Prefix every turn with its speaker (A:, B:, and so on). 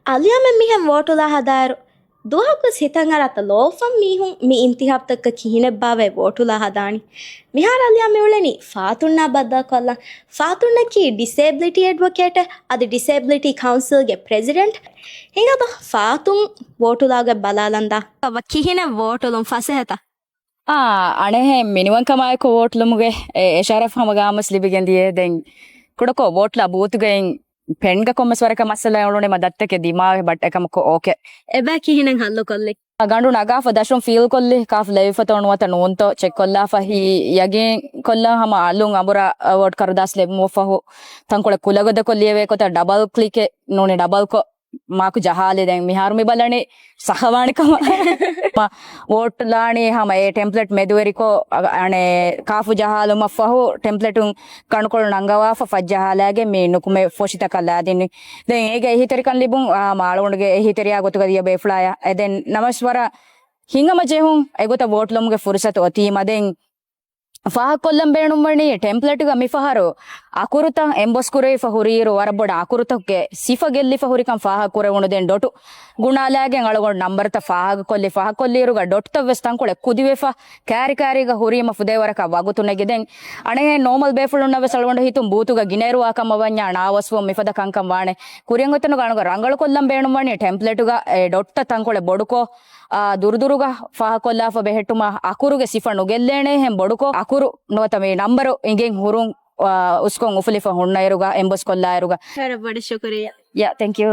A: ಅಲಿಯಮೆ ಮಿಹೆಂ ವೋಟುಲಾ ಹದಾರು ದುಹಕುಸ್ ಹಿತಂ ಅರತ ಲೋಫಂ ಮೀಹುಂ ಮಿ ಇಂತಿಹಾಬ್ ತಕ್ಕ ಕಿಹಿನೆಬ್ಬಾವೆ ವೋಟುಲಾ ಹದಾಣಿ ಮಿಹಾರ ಅಲಿಯಮೆ ಉಳೆನಿ ಫಾತುಣ್ಣಾ ಬದ್ದಾ ಕೊಲ್ಲ ಫಾತುಣ್ಣಕಿ disability advocate ಅದು ಡಿಸೇಬಿಲಿಟಿ ಕೌನ್ಸಿಲ್ಗೆ ಪ್ರೆಸಿಡೆಂಟ್ ಹಿಂಗದ ಫಾತುಂ ವೋಟುಲಾಗೆ ಬಲಾಲಂದ ಅವ ಕಿಹಿನೆ ವೋಟುಲುಂ ಫಸೆಹತ
B: ಅಣೆಹೆ ಮಿನಿಮಂ ಕಮಾಯಕ ವೋಟ್ಲುಮುಗೆ ಎಶಾರಫ್ ಹಮಗಾಮಸ್ ಲಿಬಿಗೆಂದಿಯೆ ದೆನ್ ಕುಡಕೋ ವೋಟ್ಲ ಬೂತುಗೆ ಪೆಣ್ಗ ಕೊಮ್ಮಸ್ವರಕ ಮಸಲ ಅವಳುನೆ ಮದತ್ತಕ್ಕೆ ದಿಮಾವೆ ಬಟ್ එකමක ಓಕೆ
A: ಎಬಾ ಕಿಹಿನೆಂ ಹಲ್ಲು ಕೊಲ್ಲಿ
B: ಗಂಡು ನಗಾಫ ದಶಂ ಫೀಲ್ ಕೊಲ್ಲಿ ಕಾಫ್ ಲೈಫ್ ತೋಣುವತ ನೂಂತೋ ಚೆಕ್ ಕೊಲ್ಲಾ ಫಹಿ ಯಗೆ ಕೊಲ್ಲಾ ಹಮ ಅಲುಂ ಅಬುರ ವೋಟ್ ಕರದಾಸ್ ಲೆ ಮುಫಹು ತಂಕೊಳೆ ಕುಲಗದ ಕೊಲ್ಲಿಯವೆ ಕೊತ ಡಬಲ್ ಕ್ಲಿಕ್ ನೋನೆ ಡಬಲ್ ಕೊ ಮಾಕು ಜಹಾಲೆ ದೆನ್ ಮಿಹಾರು ಮಿ ಬಲಣಿ ಸಹವಾಣಿಕಮ ವೋಟ್ ಲಾಣಿ ಹಮ ಎ ಟೆಂಪ್ಲೇಟ್ ಮೆದುವೆರಿಕೋ ಅಣೆ ಕಾಫು ಜಹಾಲು ಮಫಹು ಟೆಂಪ್ಲೇಟ್ ಕಣ್ಕೊಳ್ ನಂಗವಾಫ ಫಜ್ ಜಹಾಲಾಗೆ ಮಿ ನುಕುಮೆ ಫೋಶಿತ ಕಲ್ಲಾದಿನಿ ದೆನ್ ಏಗೆ ಹಿತರಿ ಕನ್ ಲಿಬುಂ ಮಾಳುಂಡ್ಗೆ ಹಿತರಿ ಆಗೊತುಗದಿಯ ಬೇಫ್ಲಾಯ ಎದೆನ್ ನಮಸ್ವರ ಹಿಂಗಮ ಜೆಹುಂ ಎಗೊತ ವೋಟ್ ಲೊಮ್ಗೆ ಫುರ್ಸತ್ ಒತಿ ಮದೆನ್ ಫಾಹ ಕೊಲ್ಲಂ ಬೇಣುಂಬಣಿ ಟೆಂಪ್ಲೇಟ್ಗ ಮಿಫಹಾರು ಅಕುರುತ ಎಂಬೊಸ್ಕುರೆ ಫಹುರಿರು ವರಬೊಡ ಅಕುರುತಕ್ಕೆ ಸಿಫ ಗೆಲ್ಲಿ ಫಹುರಿಕಂ ಫಾಹ ಕುರೆ ಉಣುದೆನ್ ಡೊಟು ಗುಣಾಲಾಗೆ ಅಳಗೊಂಡು ನಂಬರ್ತ ಫಾಹ ಕೊಲ್ಲಿರುಗ ಡೊಟ್ಟ ವೆಸ್ತಂ ಕೊಳೆ ಕುದಿವೆ ಫಾ ಕ್ಯಾರಿಗ ಹುರಿಮ ಫುದೇವರಕ ವಗುತುನಗಿದೆನ್ ಅಣೆ ನೋಮಲ್ ಬೇಫುಳುಣ್ಣವೆ ಸಳಗೊಂಡು ಹಿತು ಬೂತುಗ ಗಿನೇರು ಆಕಂ ಅವನ್ಯ ನಾವಸ್ವ ಮಿಫದ ಕಂಕಂ ವಾಣೆ ಕುರಿಯಂಗೊತ್ತನು ಗಾಣುಗ ರಂಗಳು ಕೊಲ್ಲಂ ಬೇಣುಂಬಣಿ ಟೆಂಪ್ಲೇಟ್ಗ ಡೊಟ್ಟ ತಂಕೊಳೆ ಬೊಡುಕೋ ದುರುದುರುಗ ಫಾಹ ಕೊಲ್ಲಾಫ ಬೆಹೆಟ್ಟುಮ ಅಕುರುಗೆ ಸಿಫ ನುಗೆಲ್ಲೇಣೆ ಹೆಂ ಬೊಡುಕೋ ಅಕುರು ನೋತಮೆ ನಂಬರು ಇಂಗೆಂ ಹುರುಂ ಉಸ್ಕೊಂ ಉಫುಲಿಫ ಹುಣ್ಣೈರುಗ ಎಂಬುಸ್ ಕೊಲ್ಲಾಯರುಗ
A: ಬಡ ಶುಕ್ರಿಯಾ
B: ಯಾ ಥ್ಯಾಂಕ್ ಯು